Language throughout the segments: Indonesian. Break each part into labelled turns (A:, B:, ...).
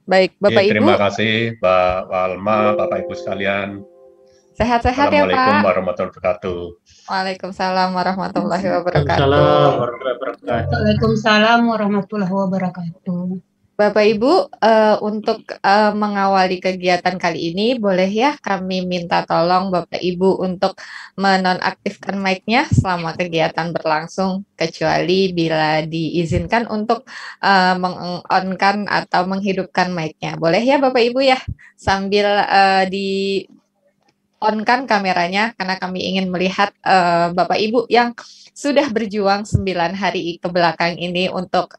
A: Baik, Bapak
B: Terima
A: Ibu,
B: kasih Mbak Walma, Bapak Ibu sekalian.
A: sehat-sehat ya
B: Assalamualaikum
A: Pak.
B: warahmatullahi wabarakatuh.
A: Waalaikumsalam warahmatullahi wabarakatuh.
C: Waalaikumsalam warahmatullahi wabarakatuh.
D: Waalaikumsalam warahmatullahi wabarakatuh.
A: Bapak Ibu, untuk mengawali kegiatan kali ini, boleh ya kami minta tolong Bapak Ibu untuk menonaktifkan mic-nya selama kegiatan berlangsung, kecuali bila diizinkan untuk meng-on-kan atau menghidupkan mic-nya. Boleh ya Bapak Ibu ya, sambil di on-kan kameranya karena kami ingin melihat Bapak Ibu yang sudah berjuang 9 hari ke belakang ini untuk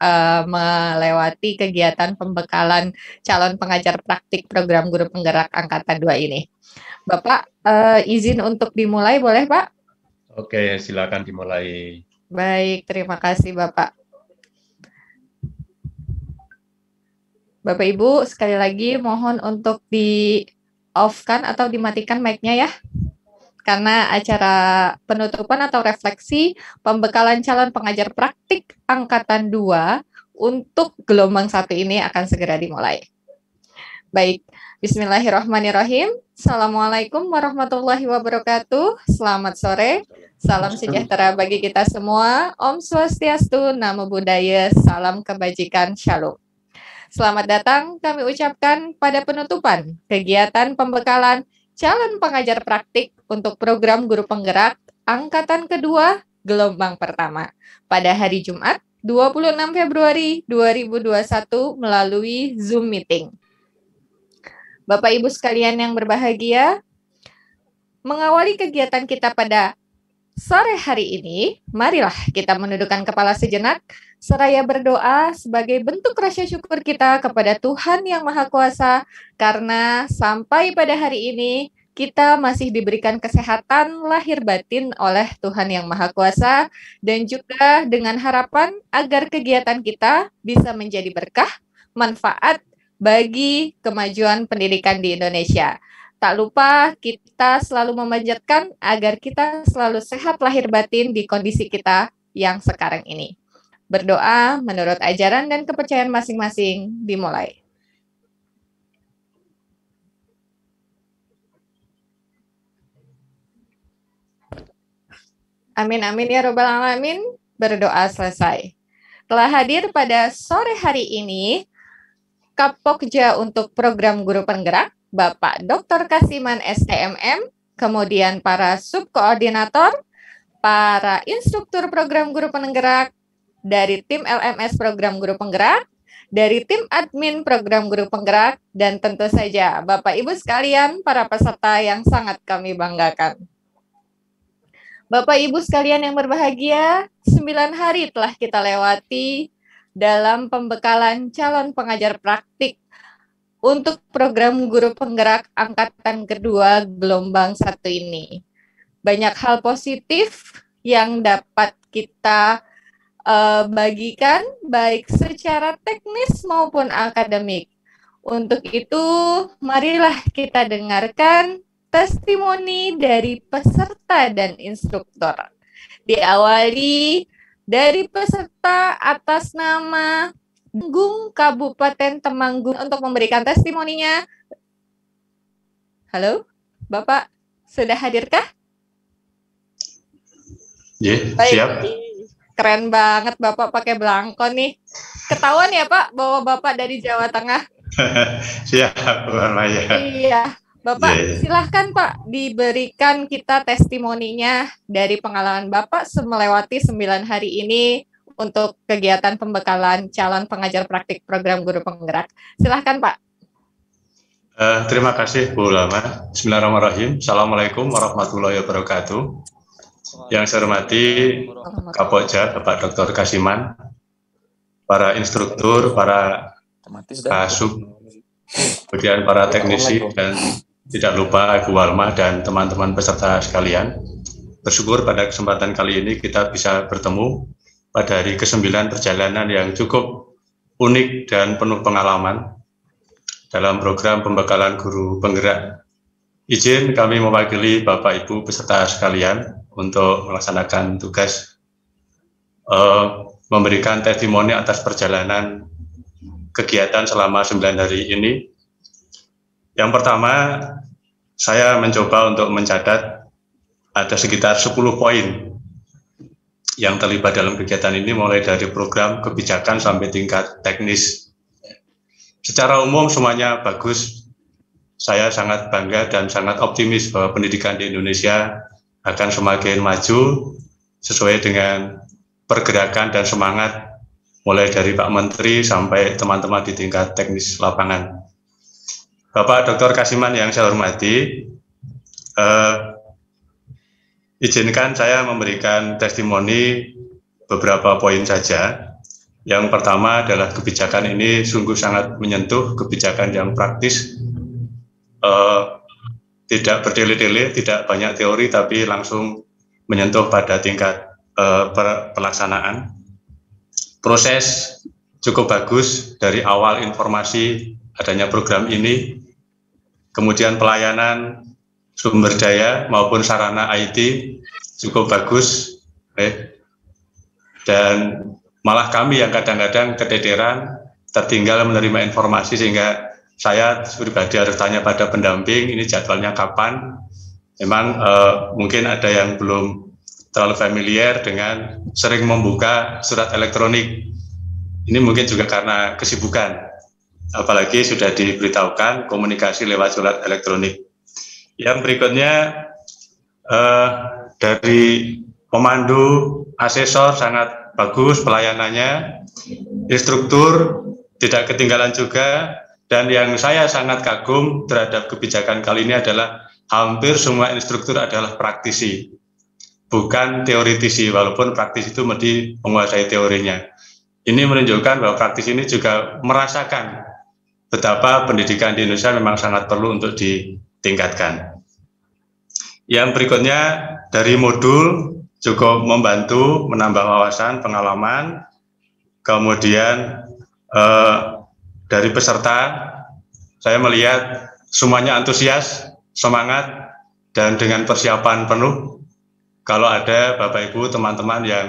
A: melewati kegiatan pembekalan calon pengajar praktik program guru penggerak angkatan 2 ini. Bapak, izin untuk dimulai boleh Pak?
B: Oke, silakan dimulai.
A: Baik, terima kasih Bapak. Bapak Ibu, sekali lagi mohon untuk di off-kan atau dimatikan mic-nya ya. Karena acara penutupan atau refleksi pembekalan calon pengajar praktik angkatan 2 untuk gelombang 1 ini akan segera dimulai. Baik, bismillahirrahmanirrahim. Assalamualaikum warahmatullahi wabarakatuh. Selamat sore. Salam sejahtera bagi kita semua. Om Swastiastu, Namo Buddhaya, salam kebajikan, Shalom. Selamat datang kami ucapkan pada penutupan kegiatan pembekalan calon pengajar praktik untuk program guru penggerak angkatan kedua gelombang pertama pada hari Jumat 26 Februari 2021 melalui Zoom meeting. Bapak Ibu sekalian yang berbahagia, mengawali kegiatan kita pada sore hari ini, marilah kita menundukkan kepala sejenak seraya berdoa sebagai bentuk rasa syukur kita kepada Tuhan Yang Maha Kuasa karena sampai pada hari ini kita masih diberikan kesehatan lahir batin oleh Tuhan Yang Maha Kuasa dan juga dengan harapan agar kegiatan kita bisa menjadi berkah, manfaat bagi kemajuan pendidikan di Indonesia. Tak lupa kita selalu memanjatkan agar kita selalu sehat lahir batin di kondisi kita yang sekarang ini. Berdoa menurut ajaran dan kepercayaan masing-masing dimulai. Amin amin ya robbal alamin. Berdoa selesai. Telah hadir pada sore hari ini Kapokja untuk program guru penggerak Bapak Dr. Kasiman STMM, kemudian para subkoordinator, para instruktur program guru penggerak dari tim LMS program guru penggerak, dari tim admin program guru penggerak, dan tentu saja Bapak Ibu sekalian para peserta yang sangat kami banggakan. Bapak Ibu sekalian yang berbahagia, 9 hari telah kita lewati dalam pembekalan calon pengajar praktik untuk program guru penggerak angkatan kedua gelombang 1 ini. Banyak hal positif yang dapat kita bagikan baik secara teknis maupun akademik. Untuk itu, marilah kita dengarkan testimoni dari peserta dan instruktur. Diawali dari peserta atas nama Temanggung Kabupaten Temanggung untuk memberikan testimoninya. Halo, Bapak sudah hadirkah?
B: Siap.
A: Keren banget Bapak pakai belangkon nih. Ketahuan ya Pak bahwa Bapak dari Jawa Tengah.
B: Siap, ya.
A: Iya, Bapak silahkan Pak diberikan kita testimoninya dari pengalaman Bapak melewati 9 hari ini untuk kegiatan pembekalan calon pengajar praktik program guru penggerak. Silahkan Pak.
B: Terima kasih Bu Lama. Bismillahirrahmanirrahim. Assalamualaikum warahmatullahi wabarakatuh. Yang saya hormati Kapokja Bapak Dr. Kasiman, para instruktur, para kasub, kemudian para teknisi, dan tidak lupa Ibu Walma dan teman-teman peserta sekalian. Bersyukur pada kesempatan kali ini kita bisa bertemu pada hari ke-9 perjalanan yang cukup unik dan penuh pengalaman dalam program pembekalan guru penggerak. Izin kami mewakili Bapak Ibu peserta sekalian untuk melaksanakan tugas memberikan testimoni atas perjalanan kegiatan selama 9 hari ini. Yang pertama, saya mencoba untuk mencatat ada sekitar 10 poin yang terlibat dalam kegiatan ini, mulai dari program, kebijakan, sampai tingkat teknis. Secara umum semuanya bagus. Saya sangat bangga dan sangat optimis bahwa pendidikan di Indonesia akan semakin maju sesuai dengan pergerakan dan semangat mulai dari Pak Menteri sampai teman-teman di tingkat teknis lapangan. Bapak Dr. Kasiman yang saya hormati, izinkan saya memberikan testimoni beberapa poin saja. Yang pertama adalah kebijakan ini sungguh sangat menyentuh, kebijakan yang praktis, tidak bertele-tele, tidak banyak teori, tapi langsung menyentuh pada tingkat pelaksanaan. Proses cukup bagus dari awal informasi adanya program ini, kemudian pelayanan sumber daya maupun sarana IT cukup bagus, dan malah kami yang kadang-kadang keteteran, tertinggal menerima informasi, sehingga saya pribadi harus tanya pada pendamping, ini jadwalnya kapan. Memang mungkin ada yang belum terlalu familiar dengan sering membuka surat elektronik. Ini mungkin juga karena kesibukan, apalagi sudah diberitahukan komunikasi lewat surat elektronik. Yang berikutnya dari pemandu, asesor sangat bagus pelayanannya, instruktur tidak ketinggalan juga, dan yang saya sangat kagum terhadap kebijakan kali ini adalah hampir semua instruktur adalah praktisi, bukan teoritisi, walaupun praktisi itu mesti menguasai teorinya. Ini menunjukkan bahwa praktisi ini juga merasakan betapa pendidikan di Indonesia memang sangat perlu untuk ditingkatkan. Yang berikutnya dari modul cukup membantu menambah wawasan, pengalaman, kemudian dari peserta saya melihat semuanya antusias, semangat, dan dengan persiapan penuh. Kalau ada Bapak Ibu teman-teman yang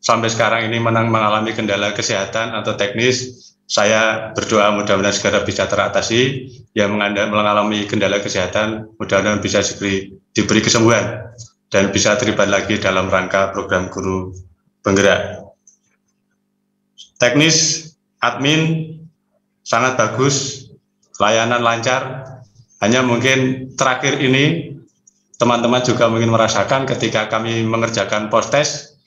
B: sampai sekarang ini mengalami kendala kesehatan atau teknis, saya berdoa mudah-mudahan segera bisa teratasi. Yang mengalami kendala kesehatan mudah-mudahan bisa segera diberi kesembuhan dan bisa terlibat lagi dalam rangka program guru penggerak. Teknis, admin sangat bagus, layanan lancar. Hanya mungkin terakhir ini teman-teman juga mungkin merasakan ketika kami mengerjakan post-test,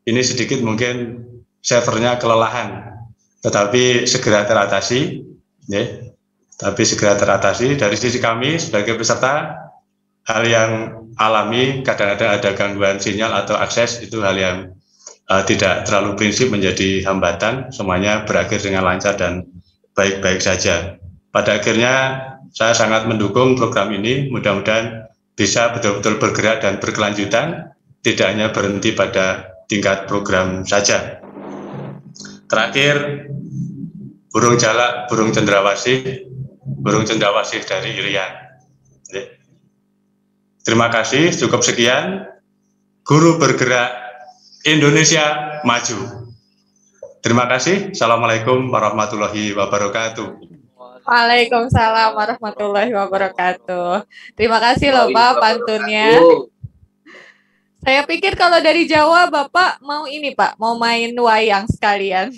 B: ini sedikit mungkin servernya kelelahan, tetapi segera teratasi, ya. Tapi segera teratasi. Dari sisi kami sebagai peserta, hal yang alami, kadang-kadang ada gangguan sinyal atau akses, itu hal yang tidak terlalu prinsip menjadi hambatan, semuanya berakhir dengan lancar dan baik-baik saja. Pada akhirnya saya sangat mendukung program ini, mudah-mudahan bisa betul-betul bergerak dan berkelanjutan, tidak hanya berhenti pada tingkat program saja. Terakhir, burung jalak, burung cendrawasih dari Irian. Terima kasih, cukup sekian. Guru bergerak Indonesia maju. Terima kasih. Assalamualaikum warahmatullahi wabarakatuh.
A: Waalaikumsalam warahmatullahi wabarakatuh. Terima kasih loh Pak pantunnya. Saya pikir kalau dari Jawa Bapak mau ini Pak, mau main wayang sekalian.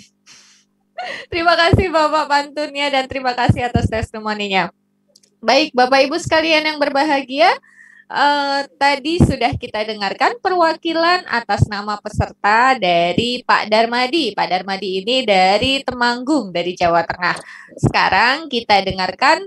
A: Terima kasih Bapak pantunnya dan terima kasih atas testimoninya. Baik Bapak Ibu sekalian yang berbahagia, tadi sudah kita dengarkan perwakilan atas nama peserta dari Pak Darmadi. Pak Darmadi ini dari Temanggung, dari Jawa Tengah. Sekarang kita dengarkan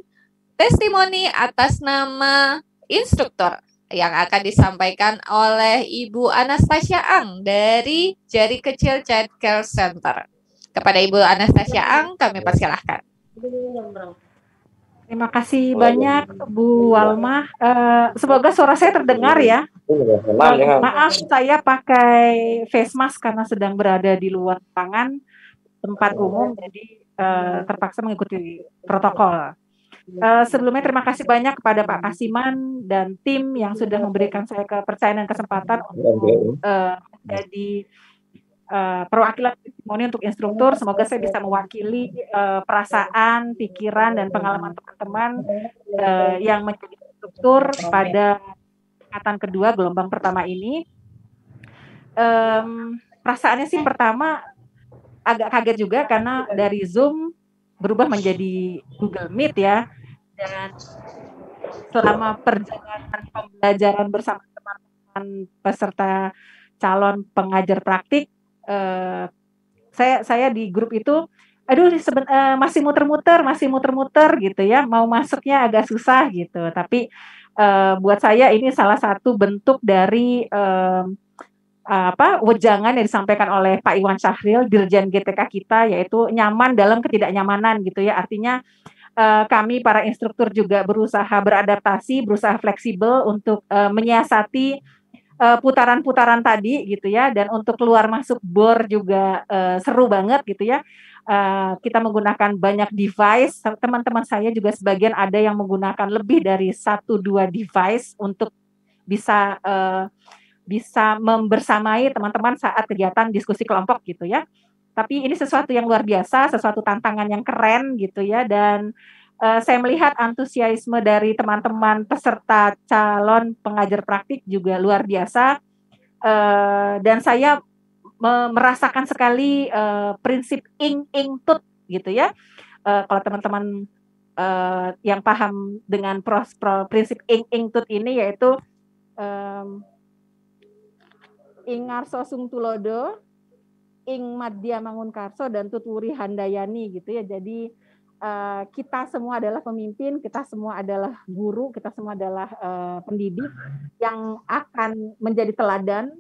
A: testimoni atas nama instruktur yang akan disampaikan oleh Ibu Anastasia Ang dari Jari Kecil Child Care Center. Kepada Ibu Anastasia Ang, kami persilahkan.
C: Terima kasih banyak Bu Walma. Semoga suara saya terdengar ya. Maaf saya pakai face mask karena sedang berada di luar ruangan tempat umum, jadi terpaksa mengikuti protokol. Sebelumnya terima kasih banyak kepada Pak Kasiman dan tim yang sudah memberikan saya kepercayaan dan kesempatan untuk jadi perwakilan testimoni untuk instruktur. Semoga saya bisa mewakili perasaan, pikiran, dan pengalaman teman-teman yang menjadi instruktur pada angkatan kedua gelombang pertama ini. Perasaannya sih pertama agak kaget juga karena dari Zoom berubah menjadi Google Meet ya, dan selama perjalanan pembelajaran bersama teman-teman peserta calon pengajar praktik, saya di grup itu, aduh masih muter-muter gitu ya, mau masuknya agak susah gitu. Tapi buat saya ini salah satu bentuk dari wejangan yang disampaikan oleh Pak Iwan Syahril, Dirjen GTK kita, yaitu nyaman dalam ketidaknyamanan gitu ya. Artinya kami para instruktur juga berusaha beradaptasi, berusaha fleksibel untuk menyiasati putaran-putaran tadi gitu ya, dan untuk keluar masuk bor juga seru banget gitu ya. Kita menggunakan banyak device, teman-teman saya juga sebagian ada yang menggunakan lebih dari 1-2 device untuk bisa membersamai teman-teman saat kegiatan diskusi kelompok gitu ya. Tapi ini sesuatu yang luar biasa, sesuatu tantangan yang keren gitu ya, dan saya melihat antusiasme dari teman-teman peserta calon pengajar praktik juga luar biasa, dan saya merasakan sekali prinsip ing tut gitu ya. Kalau teman-teman yang paham dengan prinsip ing tut ini, yaitu ing ngarso sung tulodo, ing madya mangunkarso, dan tuturi handayani gitu ya. Jadi kita semua adalah pemimpin, kita semua adalah guru, kita semua adalah pendidik yang akan menjadi teladan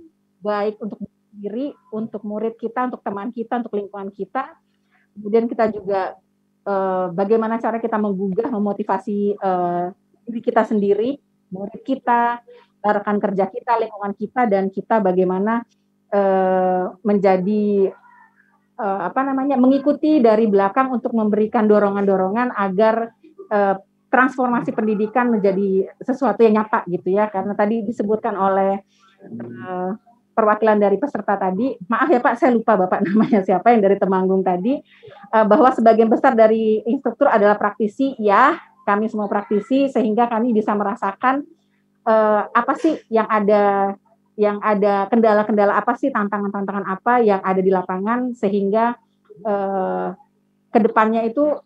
C: baik untuk diri, untuk murid kita, untuk teman kita, untuk lingkungan kita. Kemudian kita juga bagaimana cara kita menggugah, memotivasi diri kita sendiri, murid kita, rekan kerja kita, lingkungan kita, dan kita bagaimana menjadi mengikuti dari belakang untuk memberikan dorongan-dorongan agar transformasi pendidikan menjadi sesuatu yang nyata gitu ya. Karena tadi disebutkan oleh perwakilan dari peserta tadi, maaf ya Pak, saya lupa Bapak namanya siapa yang dari Temanggung tadi, bahwa sebagian besar dari instruktur adalah praktisi. Ya, kami semua praktisi, sehingga kami bisa merasakan apa sih yang ada kendala-kendala apa sih, tantangan-tantangan apa yang ada di lapangan, sehingga kedepannya itu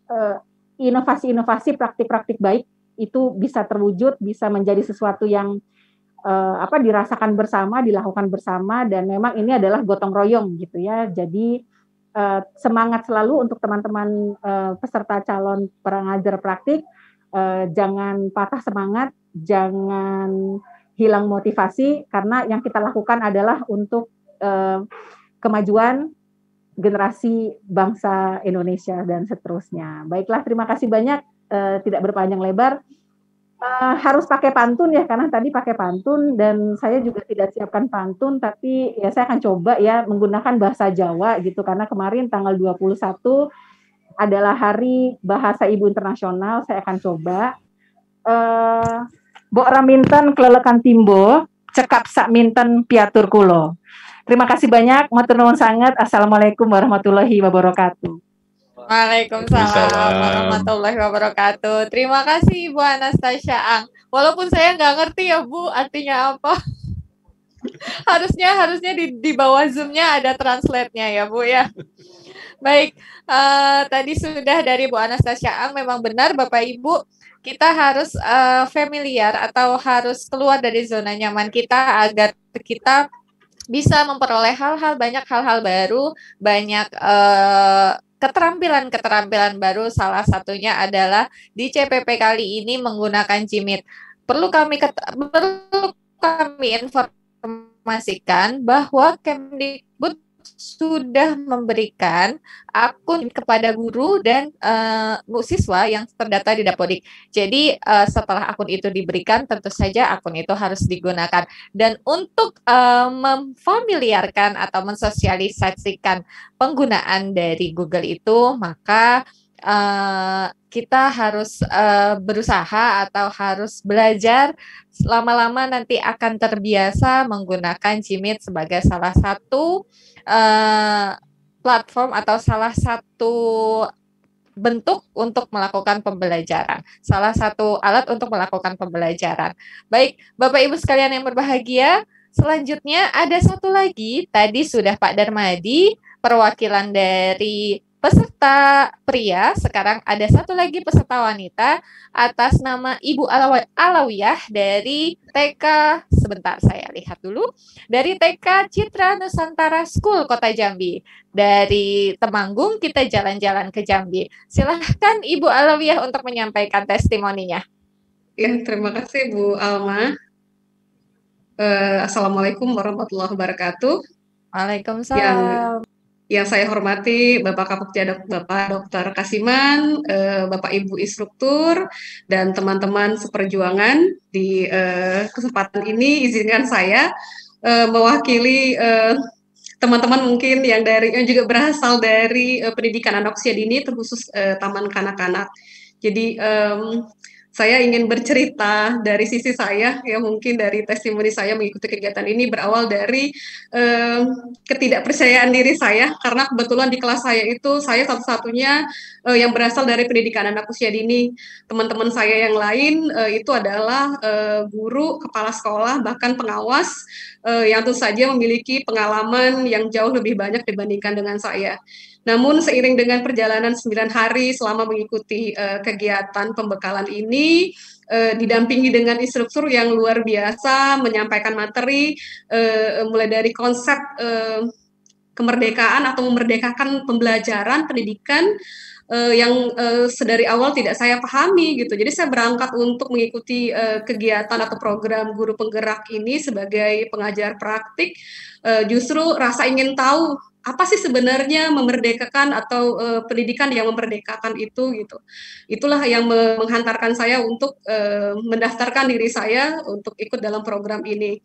C: inovasi-inovasi, praktik-praktik baik itu bisa terwujud, bisa menjadi sesuatu yang dirasakan bersama, dilakukan bersama, dan memang ini adalah gotong royong gitu ya. Jadi semangat selalu untuk teman-teman peserta calon pengajar praktik, jangan patah semangat, jangan hilang motivasi, karena yang kita lakukan adalah untuk kemajuan generasi bangsa Indonesia dan seterusnya. Baiklah, terima kasih banyak, tidak berpanjang lebar. Harus pakai pantun ya, karena tadi pakai pantun dan saya juga tidak siapkan pantun, tapi ya saya akan coba ya menggunakan bahasa Jawa gitu, karena kemarin tanggal 21 adalah Hari Bahasa Ibu Internasional. Saya akan coba. Bok raminten kelelekan timbo, cekap sak minten piatur kulo. Terima kasih banyak, matur nuwun sangat. Assalamualaikum warahmatullahi wabarakatuh.
A: Waalaikumsalam warahmatullahi wabarakatuh. Terima kasih Bu Anastasia Ang. Walaupun saya nggak ngerti ya Bu artinya apa. harusnya di bawah Zoom-nya ada translate-nya ya Bu ya. Baik, tadi sudah dari Bu Anastasia Ang. Memang benar Bapak Ibu, kita harus familiar atau harus keluar dari zona nyaman kita agar kita bisa memperoleh banyak hal-hal baru, banyak keterampilan baru. Salah satunya adalah di CPP kali ini menggunakan Jimit. Perlu kami informasikan bahwa Kemdikbud sudah memberikan akun kepada guru dan siswa yang terdata di Dapodik. Jadi setelah akun itu diberikan, tentu saja akun itu harus digunakan. Dan untuk memfamiliarkan atau mensosialisasikan penggunaan dari Google itu, maka kita harus berusaha atau harus belajar, lama-lama nanti akan terbiasa menggunakan Jimit sebagai salah satu platform atau salah satu bentuk untuk melakukan pembelajaran, salah satu alat untuk melakukan pembelajaran. Baik, Bapak Ibu sekalian yang berbahagia, selanjutnya ada satu lagi, tadi sudah Pak Darmadi, perwakilan dari peserta pria, sekarang ada satu lagi peserta wanita atas nama Ibu Alawiyah dari TK, sebentar saya lihat dulu, dari TK Citra Nusantara School Kota Jambi. Dari Temanggung kita jalan-jalan ke Jambi. Silahkan Ibu Alawiyah untuk menyampaikan testimoninya.
E: Ya, terima kasih Bu Alma. Assalamualaikum warahmatullahi wabarakatuh.
A: Waalaikumsalam.
E: Yang saya hormati Bapak Kapokja, Bapak Dr. Kasiman, Bapak Ibu Instruktur, dan teman-teman seperjuangan. Di kesempatan ini izinkan saya mewakili teman-teman mungkin yang juga berasal dari pendidikan anak usia dini, terkhusus taman kanak-kanak. Jadi saya ingin bercerita dari sisi saya, ya mungkin dari testimoni saya mengikuti kegiatan ini berawal dari ketidakpercayaan diri saya, karena kebetulan di kelas saya itu saya satu-satunya yang berasal dari pendidikan anak usia dini. Teman-teman saya yang lain itu adalah guru, kepala sekolah, bahkan pengawas yang tentu saja memiliki pengalaman yang jauh lebih banyak dibandingkan dengan saya. Namun seiring dengan perjalanan 9 hari selama mengikuti kegiatan pembekalan ini, didampingi dengan instruktur yang luar biasa, menyampaikan materi, mulai dari konsep kemerdekaan atau memerdekakan pembelajaran pendidikan yang sedari awal tidak saya pahami gitu. Jadi saya berangkat untuk mengikuti kegiatan atau program guru penggerak ini sebagai pengajar praktik, justru rasa ingin tahu apa sih sebenarnya memerdekakan atau pendidikan yang memerdekakan itu gitu. Itulah yang menghantarkan saya untuk mendaftarkan diri saya untuk ikut dalam program ini.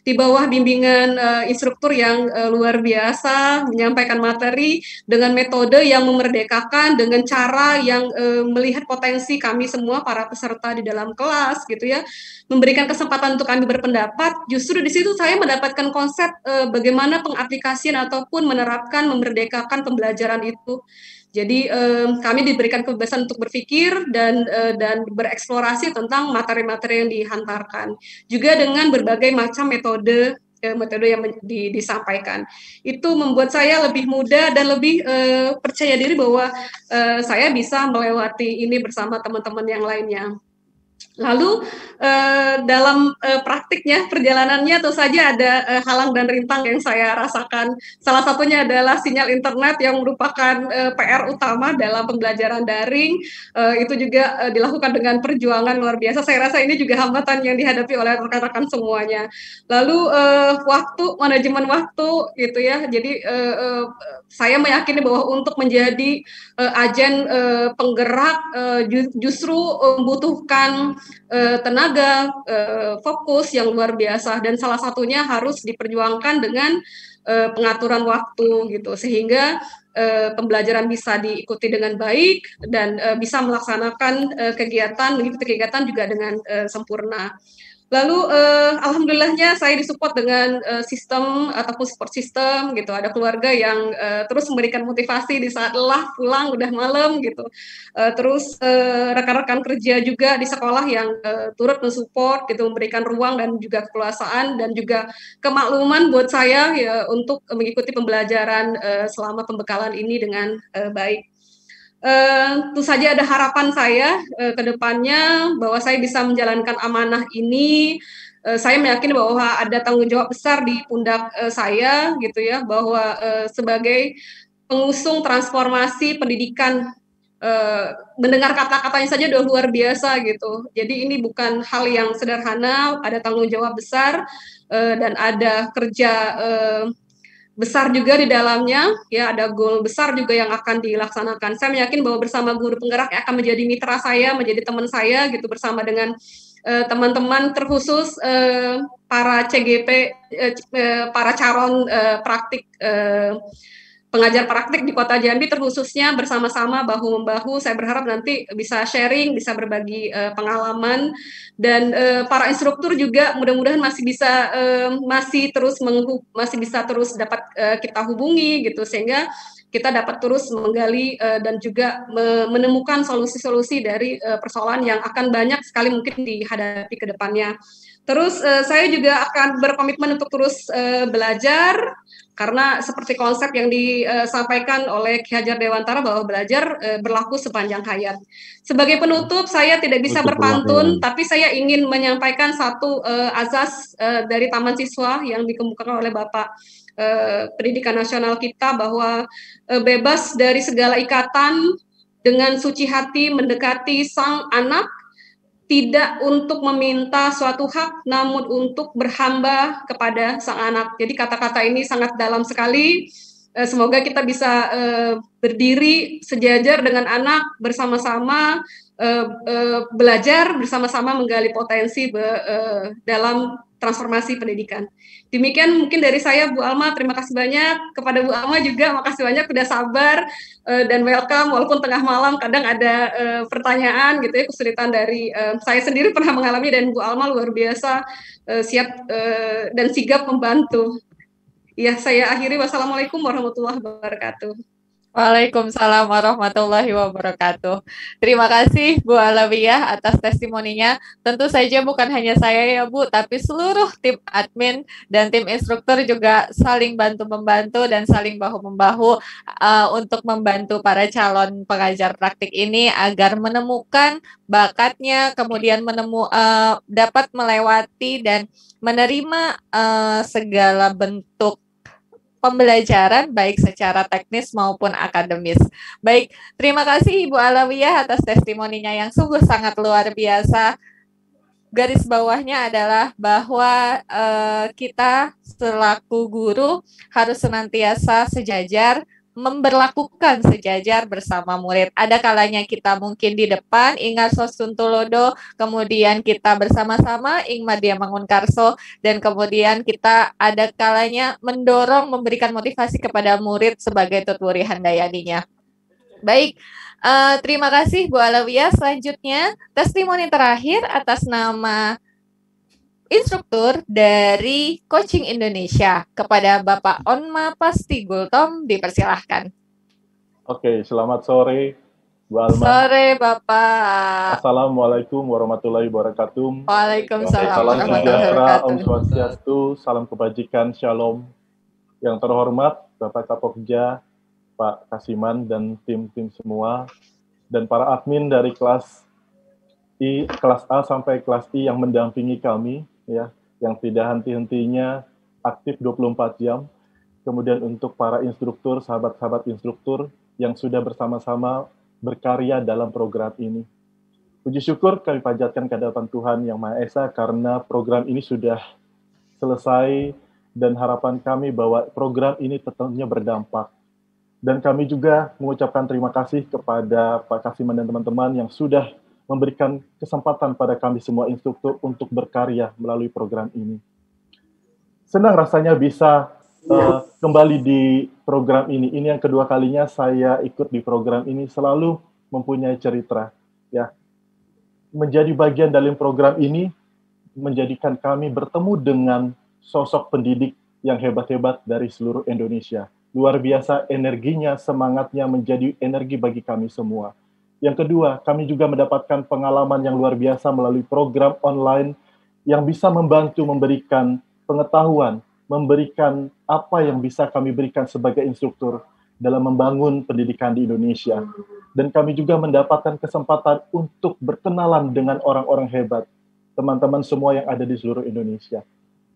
E: Di bawah bimbingan instruktur yang luar biasa, menyampaikan materi dengan metode yang memerdekakan, dengan cara yang melihat potensi kami semua para peserta di dalam kelas gitu ya, memberikan kesempatan untuk kami berpendapat. Justru di situ saya mendapatkan konsep bagaimana pengaplikasian ataupun menerapkan memerdekakan pembelajaran itu. Jadi kami diberikan kebebasan untuk berpikir dan bereksplorasi tentang materi-materi yang dihantarkan, juga dengan berbagai macam metode yang disampaikan. Itu membuat saya lebih mudah dan lebih percaya diri bahwa saya bisa melewati ini bersama teman-teman yang lainnya. Lalu dalam praktiknya, perjalanannya tentu saja ada halang dan rintang yang saya rasakan. Salah satunya adalah sinyal internet yang merupakan PR utama dalam pembelajaran daring. Itu juga dilakukan dengan perjuangan luar biasa. Saya rasa ini juga hambatan yang dihadapi oleh rekan-rekan semuanya. Lalu manajemen waktu gitu ya. Jadi saya meyakini bahwa untuk menjadi agen penggerak justru membutuhkan tenaga, fokus yang luar biasa, dan salah satunya harus diperjuangkan dengan pengaturan waktu gitu, sehingga pembelajaran bisa diikuti dengan baik dan bisa melaksanakan mengikuti kegiatan juga dengan sempurna. Lalu alhamdulillahnya saya disupport dengan sistem ataupun support system gitu. Ada keluarga yang terus memberikan motivasi di saat lelah pulang udah malam gitu. Terus rekan-rekan kerja juga di sekolah yang turut mensupport gitu, memberikan ruang dan juga kekuasaan dan juga kemakluman buat saya ya untuk mengikuti pembelajaran selama pembekalan ini dengan baik. Tentu saja ada harapan saya ke depannya bahwa saya bisa menjalankan amanah ini. Saya meyakini bahwa ada tanggung jawab besar di pundak saya gitu ya, bahwa sebagai pengusung transformasi pendidikan, mendengar kata-katanya saja udah luar biasa gitu. Jadi ini bukan hal yang sederhana, ada tanggung jawab besar dan ada kerja besar juga di dalamnya, ya ada goal besar juga yang akan dilaksanakan. Saya meyakin bahwa bersama guru penggerak akan menjadi mitra saya, menjadi teman saya gitu, bersama dengan teman-teman terkhusus para CGP, para calon praktik pengajar praktik di Kota Jambi terkhususnya bersama-sama bahu-membahu. Saya berharap nanti bisa sharing, bisa berbagi pengalaman, dan para instruktur juga mudah-mudahan masih bisa terus dapat kita hubungi gitu, sehingga kita dapat terus menggali dan juga menemukan solusi-solusi dari persoalan yang akan banyak sekali mungkin dihadapi ke depannya. Terus saya juga akan berkomitmen untuk terus belajar, karena seperti konsep yang disampaikan oleh Ki Hajar Dewantara bahwa belajar berlaku sepanjang hayat. Sebagai penutup, saya tidak bisa berpantun, tapi saya ingin menyampaikan satu azas dari Taman Siswa yang dikemukakan oleh Bapak Pendidikan Nasional kita, bahwa bebas dari segala ikatan, dengan suci hati mendekati sang anak, tidak untuk meminta suatu hak, namun untuk berhamba kepada sang anak. Jadi kata-kata ini sangat dalam sekali. Semoga kita bisa berdiri sejajar dengan anak, bersama-sama belajar, bersama-sama menggali potensi dalam transformasi pendidikan. Demikian mungkin dari saya, Bu Alma. Terima kasih banyak. Kepada Bu Alma juga, makasih banyak sudah sabar dan welcome, walaupun tengah malam kadang ada pertanyaan gitu ya, kesulitan dari saya sendiri pernah mengalami, dan Bu Alma luar biasa siap dan sigap membantu. Ya, saya akhiri. Wassalamualaikum warahmatullahi wabarakatuh.
A: Waalaikumsalam warahmatullahi wabarakatuh. Terima kasih Bu Alawiyah atas testimoninya. Tentu saja bukan hanya saya ya Bu, tapi seluruh tim admin dan tim instruktur juga saling bantu-membantu dan saling bahu-membahu untuk membantu para calon pengajar praktik ini agar menemukan bakatnya, kemudian dapat melewati dan menerima segala bentuk pembelajaran baik secara teknis maupun akademis. Baik, terima kasih Ibu Alawiyah atas testimoninya yang sungguh sangat luar biasa. Garis bawahnya adalah bahwa kita selaku guru harus senantiasa sejajar, memberlakukan sejajar bersama murid. Ada kalanya kita mungkin di depan, ingat Sosuntulodo, kemudian kita bersama-sama ing Madya Mangunkarso, dan kemudian kita ada kalanya mendorong, memberikan motivasi kepada murid sebagai tuturi handayaninya. Baik, terima kasih Bu Alawiyah. Selanjutnya, testimoni terakhir atas nama instruktur dari Coaching Indonesia kepada Bapak Onma Pasti Gultom, dipersilahkan.
F: Oke, selamat sore Bu Alma.
A: Sore Bapak.
F: Assalamualaikum warahmatullahi wabarakatuh.
A: Waalaikumsalam
F: Salam
A: warahmatullahi
F: sejahtera,
A: wabarakatuh.
F: Om Swastiastu, salam kebajikan, Shalom. Yang terhormat Bapak Kapokja, Pak Kasiman dan tim-tim semua, dan para admin dari kelas A sampai kelas I yang mendampingi kami, ya, yang tidak henti-hentinya aktif 24 jam. Kemudian untuk para instruktur, sahabat-sahabat instruktur yang sudah bersama-sama berkarya dalam program ini. Puji syukur kami panjatkan ke hadapan Tuhan Yang Maha Esa karena program ini sudah selesai, dan harapan kami bahwa program ini tentunya berdampak. Dan kami juga mengucapkan terima kasih kepada Pak Kasiman dan teman-teman yang sudah memberikan kesempatan pada kami semua instruktur untuk berkarya melalui program ini. Senang rasanya bisa kembali di program ini. Ini yang kedua kalinya saya ikut di program ini, selalu mempunyai cerita. Ya, menjadi bagian dalam program ini menjadikan kami bertemu dengan sosok pendidik yang hebat-hebat dari seluruh Indonesia. Luar biasa energinya, semangatnya menjadi energi bagi kami semua. Yang kedua, kami juga mendapatkan pengalaman yang luar biasa melalui program online yang bisa membantu memberikan pengetahuan, memberikan apa yang bisa kami berikan sebagai instruktur dalam membangun pendidikan di Indonesia. Dan kami juga mendapatkan kesempatan untuk berkenalan dengan orang-orang hebat, teman-teman semua yang ada di seluruh Indonesia.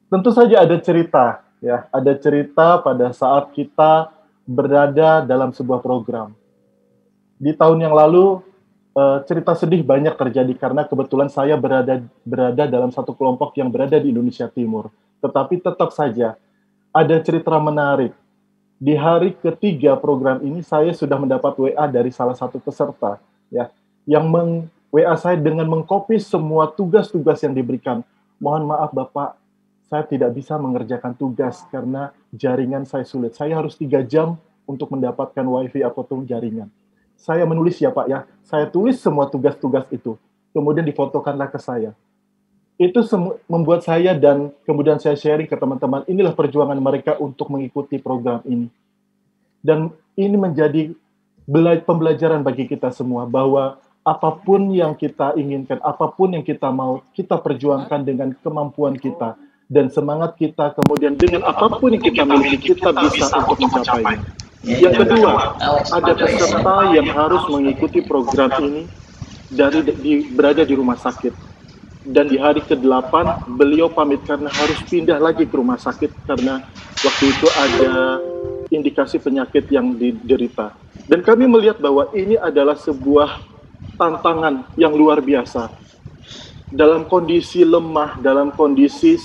F: Tentu saja ada cerita, ya, ada cerita pada saat kita berada dalam sebuah program. Di tahun yang lalu, cerita sedih banyak terjadi karena kebetulan saya berada dalam satu kelompok yang berada di Indonesia Timur. Tetapi tetap saja ada cerita menarik. Di hari ketiga program ini, saya sudah mendapat WA dari salah satu peserta, ya, yang WA saya dengan mengcopy semua tugas-tugas yang diberikan. Mohon maaf Bapak, saya tidak bisa mengerjakan tugas karena jaringan saya sulit. Saya harus 3 jam untuk mendapatkan wifi atau jaringan. Saya menulis ya Pak ya, saya tulis semua tugas-tugas itu, kemudian difotokanlah ke saya. Itu membuat saya dan kemudian saya sharing ke teman-teman, inilah perjuangan mereka untuk mengikuti program ini. Dan ini menjadi pembelajaran bagi kita semua, bahwa apapun yang kita inginkan, apapun yang kita mau, kita perjuangkan dengan kemampuan kita dan semangat kita, kemudian dengan apapun yang kita miliki, kita bisa untuk mencapainya. Yang kedua, ada peserta yang harus mengikuti program ini berada di rumah sakit. Dan di hari ke-8, beliau pamit karena harus pindah lagi ke rumah sakit karena waktu itu ada indikasi penyakit yang diderita. Dan kami melihat bahwa ini adalah sebuah tantangan yang luar biasa. Dalam kondisi lemah, dalam kondisi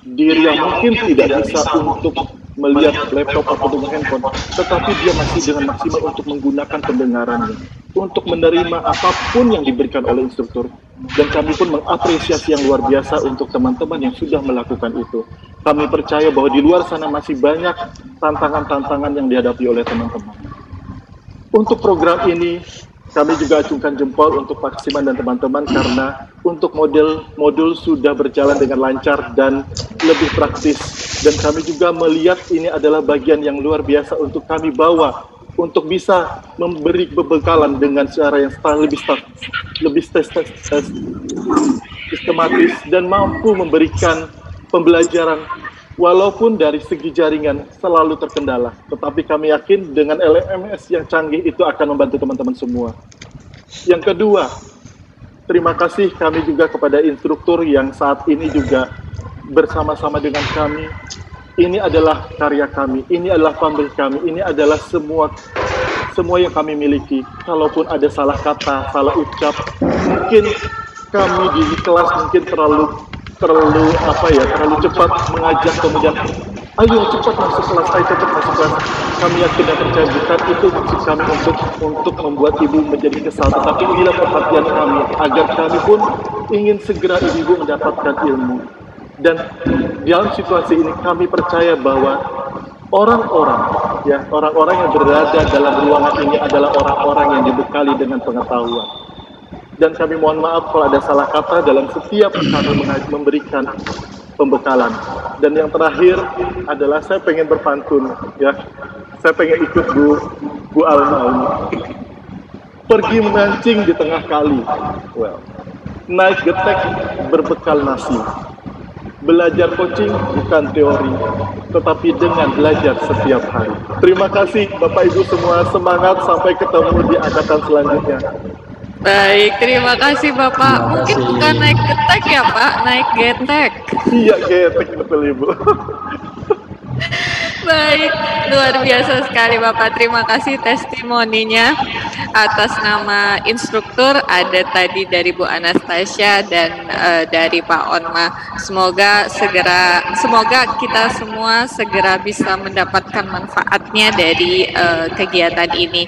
F: diri yang mungkin tidak bisa untuk melihat laptop atau dengan handphone, tetapi dia masih dengan maksimal untuk menggunakan pendengarannya, untuk menerima apapun yang diberikan oleh instruktur. Dan kami pun mengapresiasi yang luar biasa untuk teman-teman yang sudah melakukan itu. Kami percaya bahwa di luar sana masih banyak tantangan-tantangan yang dihadapi oleh teman-teman. Untuk program ini, kami juga acungkan jempol untuk Pak Kasiman dan teman-teman karena untuk modul sudah berjalan dengan lancar dan lebih praktis. Dan kami juga melihat ini adalah bagian yang luar biasa untuk kami bawa untuk bisa memberi pembekalan dengan cara yang lebih sistematis dan mampu memberikan pembelajaran walaupun dari segi jaringan selalu terkendala. Tetapi kami yakin dengan LMS yang canggih itu akan membantu teman-teman semua. Yang kedua, terima kasih kami juga kepada instruktur yang saat ini juga bersama-sama dengan kami. Ini adalah karya kami, ini adalah pamrih kami, ini adalah semua yang kami miliki. Kalaupun ada salah kata, salah ucap, mungkin kami di kelas mungkin terlalu cepat mengajak, kemudian ayo cepat masuk kelas, ayo cepat masuk kelas. Kami yakin dan percaya bukan itu maksud kami untuk membuat ibu menjadi kesal, tetapi inilah perhatian kami agar kami pun ingin segera ibu mendapatkan ilmu. Dan dalam situasi ini kami percaya bahwa orang-orang yang berada dalam ruangan ini adalah orang-orang yang dibekali dengan pengetahuan. Dan kami mohon maaf kalau ada salah kata dalam setiap kami memberikan pembekalan. Dan yang terakhir adalah saya pengen berpantun, ya. Saya pengen ikut Bu Alma ini. Pergi memancing di tengah kali. Naik getek berbekal nasi. Belajar coaching bukan teori, tetapi dengan belajar setiap hari. Terima kasih Bapak Ibu semua, semangat sampai ketemu di angkatan selanjutnya.
A: Baik, terima kasih Bapak. Mungkin bukan naik getek ya Pak, naik getek.
F: Iya, getek betul Ibu.
A: Baik, luar biasa sekali Bapak. Terima kasih testimoninya atas nama instruktur. Ada tadi dari Bu Anastasia dan dari Pak Onma. Semoga kita semua segera bisa mendapatkan manfaatnya dari kegiatan ini.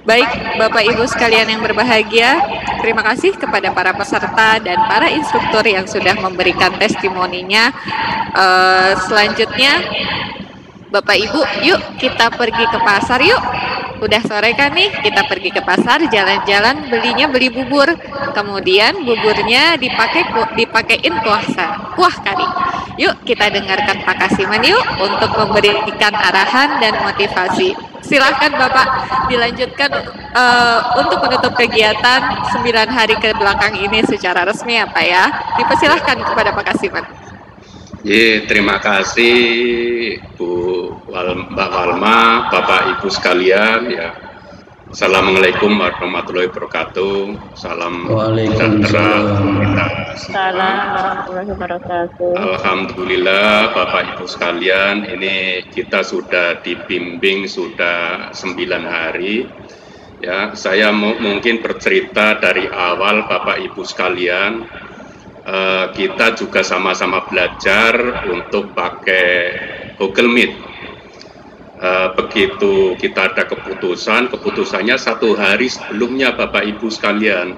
A: Baik, Bapak Ibu sekalian yang berbahagia, terima kasih kepada para peserta dan para instruktur yang sudah memberikan testimoninya. Selanjutnya, Bapak Ibu, yuk kita pergi ke pasar yuk. Udah sore kan nih, kita pergi ke pasar, jalan-jalan, beli bubur. Kemudian buburnya dipakein kuah kari. Yuk kita dengarkan Pak Kasiman yuk untuk memberikan arahan dan motivasi. Silahkan Bapak dilanjutkan untuk menutup kegiatan 9 hari ke belakang ini secara resmi ya Pak ya. Dipersilahkan kepada Pak Kasiman.
G: Terima kasih Mbak Walma, Bapak Ibu sekalian ya. Assalamualaikum warahmatullahi wabarakatuh. Salam sejahtera kita.
H: Salam warahmatullahi wabarakatuh.
G: Alhamdulillah Bapak Ibu sekalian, ini kita sudah dibimbing sudah 9 hari. Ya, saya mungkin bercerita dari awal Bapak Ibu sekalian. Kita juga sama-sama belajar untuk pakai Google Meet. Begitu kita ada keputusannya 1 hari sebelumnya Bapak Ibu sekalian.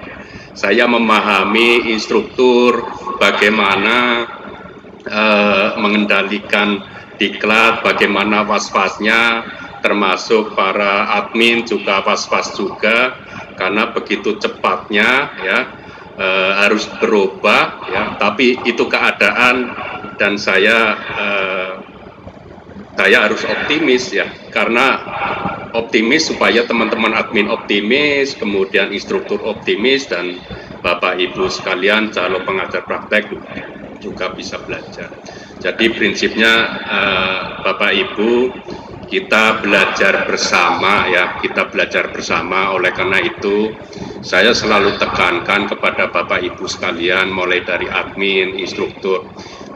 G: Saya memahami instruktur bagaimana mengendalikan diklat, bagaimana was-wasnya, termasuk para admin juga was-was juga karena begitu cepatnya ya harus berubah ya, tapi itu keadaan dan saya harus optimis ya, karena optimis supaya teman-teman admin optimis, kemudian instruktur optimis, dan Bapak Ibu sekalian calon pengajar praktek juga bisa belajar. Jadi prinsipnya Bapak Ibu, kita belajar bersama ya, kita belajar bersama. Oleh karena itu saya selalu tekankan kepada Bapak Ibu sekalian, mulai dari admin, instruktur,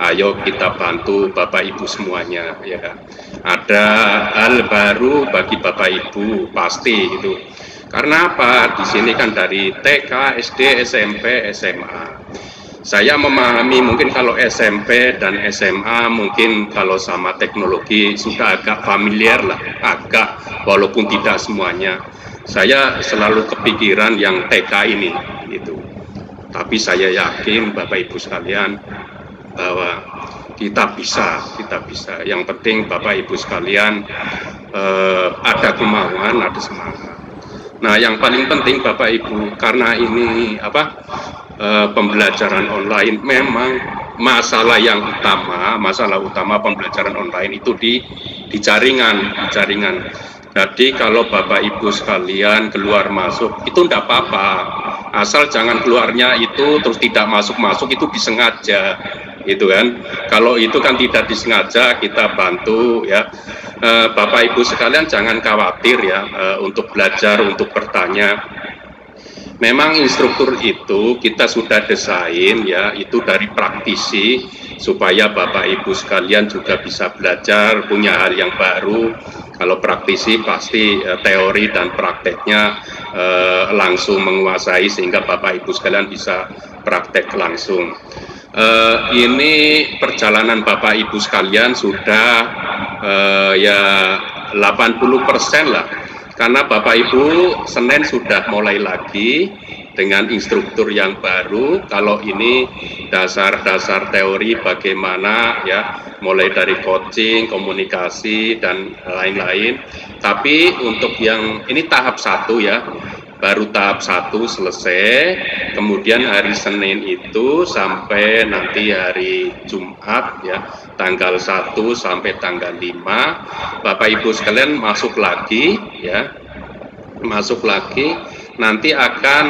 G: ayo kita bantu Bapak Ibu semuanya ya. Ada hal baru bagi Bapak Ibu pasti itu. Karena apa? Di sini kan dari TK, SD, SMP, SMA. Saya memahami mungkin kalau SMP dan SMA mungkin kalau sama teknologi sudah agak familiar lah, agak, walaupun tidak semuanya. Saya selalu kepikiran yang TK ini gitu. Tapi saya yakin Bapak Ibu sekalian bahwa kita bisa. Yang penting Bapak Ibu sekalian ada kemauan, ada semangat. Nah, yang paling penting Bapak Ibu, karena ini pembelajaran online, memang masalah utama pembelajaran online itu di jaringan. Jadi kalau Bapak Ibu sekalian keluar masuk itu enggak apa-apa, asal jangan keluarnya itu terus tidak masuk itu disengaja, gitu kan. Kalau itu kan tidak disengaja, kita bantu ya. Bapak Ibu sekalian jangan khawatir ya untuk belajar, untuk bertanya. Memang instruktur itu kita sudah desain ya, itu dari praktisi supaya Bapak Ibu sekalian juga bisa belajar, punya hal yang baru. Kalau praktisi pasti teori dan prakteknya langsung menguasai sehingga Bapak Ibu sekalian bisa praktek langsung. Ini perjalanan Bapak Ibu sekalian sudah ya 80% lah. Karena Bapak Ibu Senin sudah mulai lagi dengan instruktur yang baru. Kalau ini dasar-dasar teori bagaimana ya, mulai dari coaching, komunikasi dan lain-lain. Tapi untuk yang ini tahap 1 ya, baru tahap 1 selesai. Kemudian hari Senin itu sampai nanti hari Jumat ya, tanggal 1 sampai tanggal 5, Bapak Ibu sekalian masuk lagi ya, nanti akan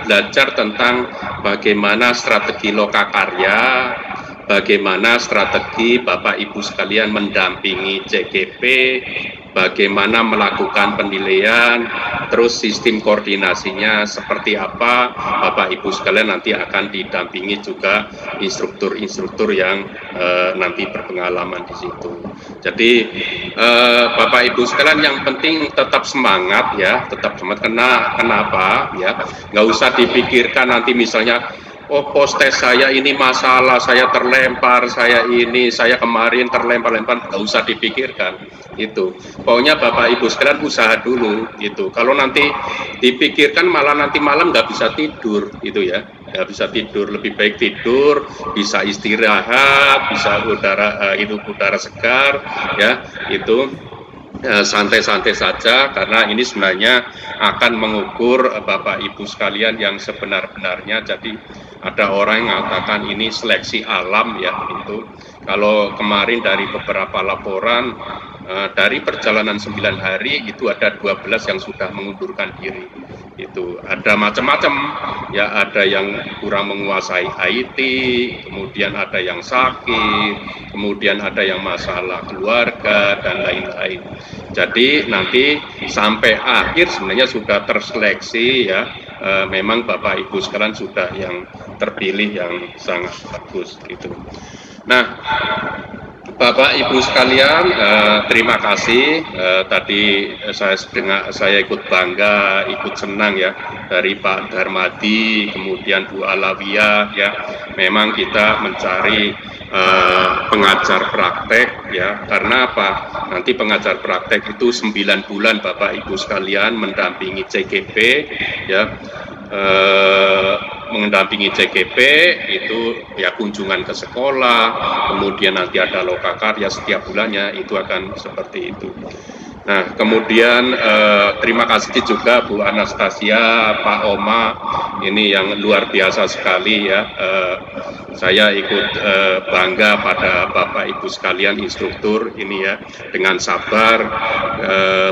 G: belajar tentang bagaimana strategi lokakarya, bagaimana strategi Bapak Ibu sekalian mendampingi CGP, bagaimana melakukan penilaian, terus sistem koordinasinya seperti apa. Bapak Ibu sekalian nanti akan didampingi juga instruktur-instruktur yang nanti berpengalaman di situ. Jadi Bapak Ibu sekalian yang penting tetap semangat ya, tetap semangat. Kenapa ya? Nggak usah dipikirkan nanti misalnya, oh postes saya ini masalah, saya terlempar, saya kemarin terlempar-lempar, nggak usah dipikirkan itu. Pokoknya Bapak Ibu sekalian usaha dulu gitu. Kalau nanti dipikirkan malah nanti malam nggak bisa tidur gitu ya, nggak bisa tidur. Lebih baik tidur, bisa istirahat, bisa udara segar ya itu. Santai-santai saja, karena ini sebenarnya akan mengukur Bapak Ibu sekalian yang sebenar-benarnya. Jadi ada orang yang mengatakan ini seleksi alam ya itu. Kalau kemarin dari beberapa laporan dari perjalanan 9 hari itu ada 12 yang sudah mengundurkan diri. Itu ada macam-macam ya, ada yang kurang menguasai IT, kemudian ada yang sakit, kemudian ada yang masalah keluarga dan lain-lain. Jadi nanti sampai akhir sebenarnya sudah terseleksi ya, memang Bapak Ibu sekalian sudah yang terpilih yang sangat bagus gitu. Nah, Bapak Ibu sekalian, terima kasih. Tadi saya ikut bangga, ikut senang ya dari Pak Darmadi, kemudian Bu Alawiyah ya. Memang kita mencari pengajar praktek ya, karena apa? Nanti pengajar praktek itu 9 bulan Bapak Ibu sekalian mendampingi CGP ya. Mendampingi CGP itu ya kunjungan ke sekolah, kemudian nanti ada lokakarya setiap bulannya, itu akan seperti itu. Nah, kemudian terima kasih juga Bu Anastasia, Pak Oma, ini yang luar biasa sekali ya. Saya ikut bangga pada Bapak Ibu sekalian instruktur ini ya, dengan sabar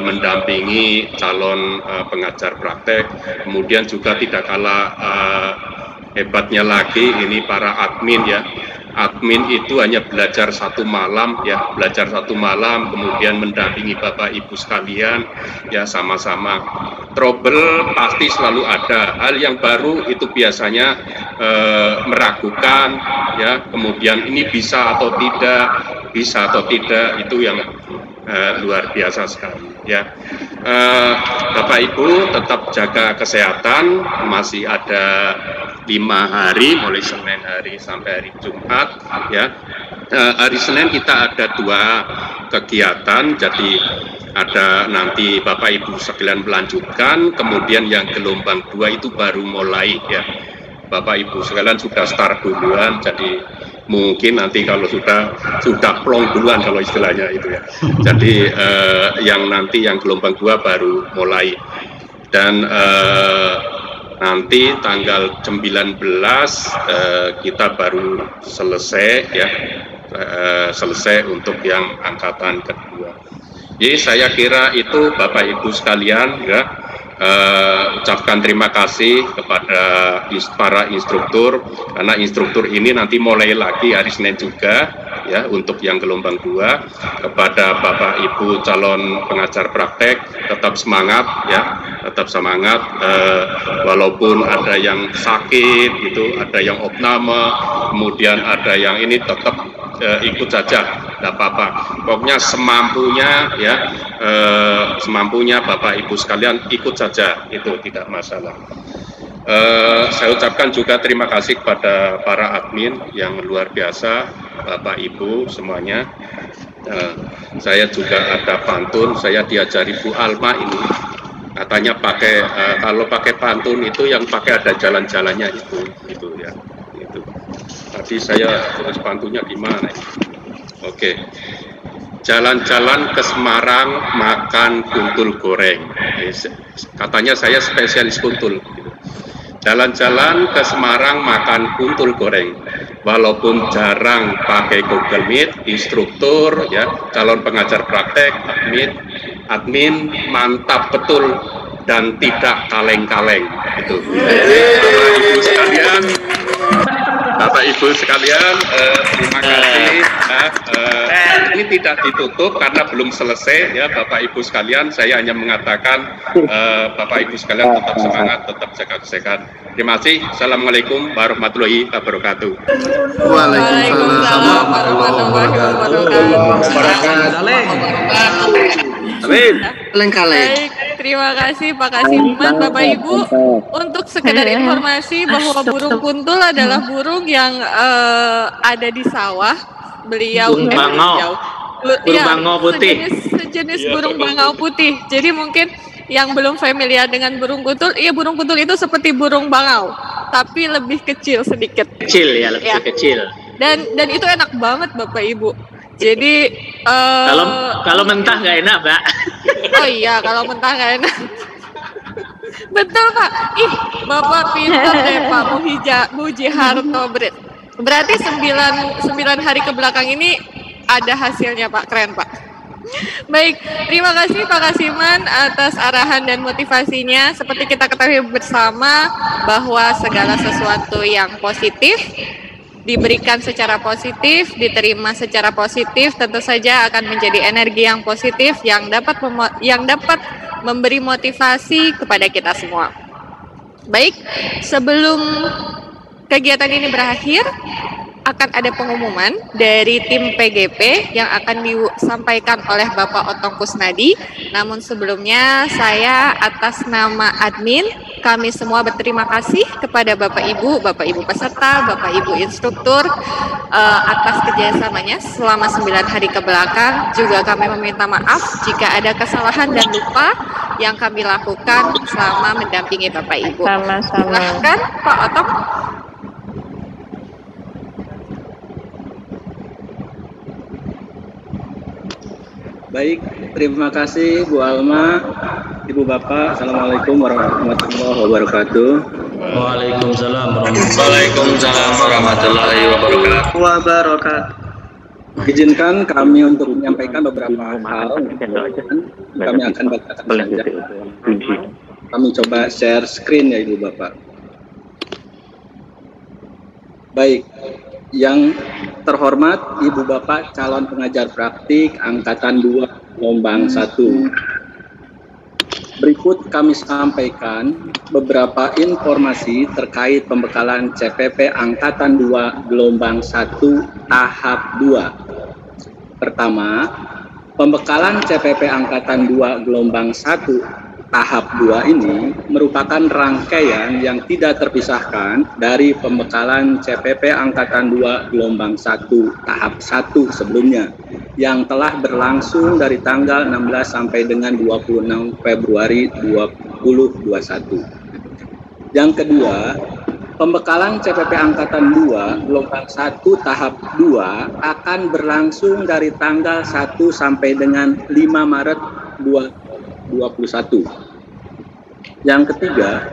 G: mendampingi calon pengajar praktek. Kemudian juga tidak kalah hebatnya lagi ini para admin ya. Admin itu hanya belajar 1 malam ya, belajar 1 malam, kemudian mendampingi Bapak Ibu sekalian ya, sama-sama. Trouble pasti selalu ada. Hal yang baru itu biasanya meragukan ya, kemudian ini bisa atau tidak itu yang luar biasa sekali ya. Bapak Ibu tetap jaga kesehatan, masih ada 5 hari mulai Senin hari sampai hari Jumat ya. Hari Senin kita ada 2 kegiatan, jadi ada nanti Bapak Ibu sekalian melanjutkan, kemudian yang gelombang 2 itu baru mulai ya. Bapak Ibu sekalian sudah start duluan, jadi mungkin nanti kalau sudah plong duluan kalau istilahnya itu ya. Jadi yang nanti yang gelombang 2 baru mulai, dan nanti tanggal 19 kita baru selesai ya, selesai untuk yang angkatan kedua. Jadi saya kira itu Bapak Ibu sekalian ya, ucapkan terima kasih kepada para instruktur, karena instruktur ini nanti mulai lagi hari Senin juga ya untuk yang gelombang 2. Kepada Bapak Ibu calon pengajar praktek, tetap semangat ya, tetap semangat, walaupun ada yang sakit itu, ada yang opname, kemudian ada yang ini, tetap ikut saja, tidak apa-apa. Pokoknya semampunya ya, semampunya Bapak Ibu sekalian ikut saja, itu tidak masalah. Saya ucapkan juga terima kasih kepada para admin yang luar biasa, Bapak Ibu semuanya. Saya juga ada pantun, saya diajari Bu Alma ini, katanya pakai kalau pakai pantun itu yang pakai ada jalan-jalannya itu ya. Itu. Tadi saya tulis pantunnya gimana? Oke. Jalan-jalan ke Semarang makan kuntul goreng. Katanya saya spesialis kuntul. Jalan-jalan ke Semarang makan kuntul goreng. Walaupun jarang pakai Google Meet, instruktur ya, calon pengajar praktek, admin mantap betul dan tidak kaleng-kaleng. Itu. Bapak Ibu sekalian, terima kasih. Ini tidak ditutup karena belum selesai ya, Bapak Ibu sekalian. Saya hanya mengatakan Bapak Ibu sekalian tetap semangat, tetap jaga kesehatan. Terima kasih. Assalamualaikum warahmatullahi wabarakatuh.
I: Waalaikumsalam warahmatullahi wabarakatuh.
A: Amin. Baik, terima kasih Pak Kasiman, Bapak Ibu. Untuk sekedar informasi bahwa burung kuntul adalah burung yang ada di sawah. Beliau
I: burung bangau, burung bangau putih,
A: sejenis burung bangau putih. Jadi mungkin yang belum familiar dengan burung kuntul, iya burung kuntul itu seperti burung bangau, tapi lebih kecil sedikit.
I: Kecil ya, lebih kecil.
A: Dan itu enak banget Bapak Ibu. Jadi
I: kalau mentah nggak enak, Mbak.
A: Oh iya, kalau mentah nggak enak. Betul Pak. Ih, Bapak pintar deh Pak Mujiharto. Berarti 9 hari ke belakang ini ada hasilnya Pak, keren Pak. Baik, terima kasih Pak Kasiman atas arahan dan motivasinya. Seperti kita ketahui bersama bahwa segala sesuatu yang positif diberikan secara positif, diterima secara positif, tentu saja akan menjadi energi yang positif yang dapat memberi motivasi kepada kita semua. Baik, sebelum kegiatan ini berakhir, akan ada pengumuman dari tim PGP yang akan disampaikan oleh Bapak Otong Kusnadi. Namun sebelumnya saya atas nama admin, kami semua berterima kasih kepada Bapak Ibu peserta, Bapak Ibu instruktur atas kerjasamanya selama 9 hari ke belakang. Juga kami meminta maaf jika ada kesalahan dan lupa yang kami lakukan selama mendampingi Bapak Ibu.
H: Sama-sama.
A: Silahkan Pak Otong.
J: Baik, terima kasih Bu Alma, Ibu Bapak. Assalamualaikum warahmatullahi wabarakatuh.
K: Waalaikumsalam
G: warahmatullahi wabarakatuh.
J: Izinkan kami untuk menyampaikan beberapa hal. Kami akan bacakan saja. Kami coba share screen ya Ibu Bapak. Baik, yang terhormat Ibu Bapak calon pengajar praktik Angkatan 2 Gelombang 1. Berikut kami sampaikan beberapa informasi terkait pembekalan CPP Angkatan 2 Gelombang 1 tahap 2. Pertama, pembekalan CPP Angkatan 2 Gelombang 1 tahap 2 ini merupakan rangkaian yang tidak terpisahkan dari pembekalan CPP Angkatan 2 Gelombang 1 tahap 1 sebelumnya yang telah berlangsung dari tanggal 16 sampai dengan 26 Februari 2021. Yang kedua, pembekalan CPP Angkatan 2 Gelombang 1 tahap 2 akan berlangsung dari tanggal 1 sampai dengan 5 Maret 2021. Yang ketiga,